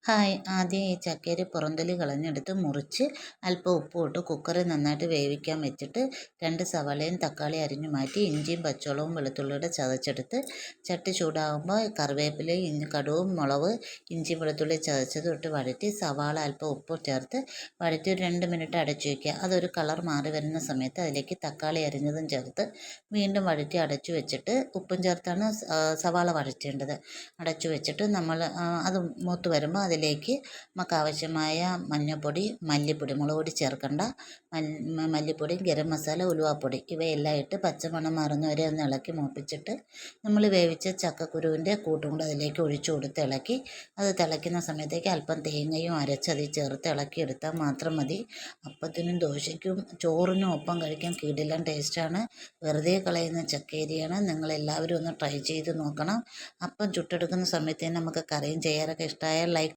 Hi, ആദ്യം ഈ ചക്കയുടെ പുറന്തൊലി കളഞ്ഞെടുത്ത് മുറിച്ച് അല്പം ഉപ്പും ഇട്ട് കുക്കറിൽ നന്നായിട്ട് വേവിക്കാൻ വെച്ചിട്ട് 2 സവാളയും തക്കാളി അരിഞ്ഞു മാറ്റി ഇഞ്ചിയും പച്ചമുളകും വെളുത്തുള്ളിയുടെ ചതച്ചെടുത്ത് ചട്ടി ചൂടാകുമ്പോൾ കറിവേപ്പിലയും കടുകും മുളക് ഇഞ്ചി വെളുത്തുള്ളി ചതച്ചതും ഇട്ട് വഴറ്റി സവാള അല്പം ഉപ്പ് ചേർത്ത് വഴറ്റി ഒരു 2 മിനിറ്റ് അടച്ചു വയ്ക്കുക. അതൊരു കളർ മാറി വരുന്ന സമയത്ത് അതിലേക്ക് തക്കാളി അരിഞ്ഞതും ചേർത്ത് വീണ്ടും വഴറ്റി അടച്ചു വെച്ചിട്ട് ഉപ്പും ചേർത്താണ് സവാള വഴറ്റേണ്ടത്. അടച്ചു വെച്ചിട്ട് നമ്മൾ അത് മൂത്ത് വരുമ്പോൾ അതിലേക്ക് നമുക്ക് ആവശ്യമായ മഞ്ഞൾപ്പൊടി, മല്ലിപ്പൊടി, മുളക് പൊടി ചേർക്കണ്ട, മല്ലിപ്പൊടി, ഗരം മസാല, ഉലുവാപ്പൊടി ഇവയെല്ലാം ഇട്ട് പച്ചമണം മാറുന്നവരെ ഒന്ന് ഇളക്കി മൂപ്പിച്ചിട്ട് നമ്മൾ വേവിച്ച ചക്കക്കുരുവിൻ്റെ കൂട്ടും കൂടെ അതിലേക്ക് ഒഴിച്ചു കൊടുത്ത് ഇളക്കി അത് തിളയ്ക്കുന്ന സമയത്തേക്ക് അല്പം തേങ്ങയും അരച്ചതിൽ ചേർത്ത് ഇളക്കി എടുത്താൽ മാത്രം മതി. അപ്പത്തിനും ദോശയ്ക്കും ചോറിനും ഒപ്പം കഴിക്കാൻ കിടിലൻ ടേസ്റ്റാണ്. വെറുതെ കളയുന്ന ചക്കേരിയാണ്. നിങ്ങളെല്ലാവരും ഒന്ന് ട്രൈ ചെയ്ത് നോക്കണം. അപ്പം ചുട്ടെടുക്കുന്ന സമയത്ത് തന്നെ നമുക്ക് കറിയും ചെയ്യാറൊക്കെ ഇഷ്ടമായാൽ ലൈക്ക്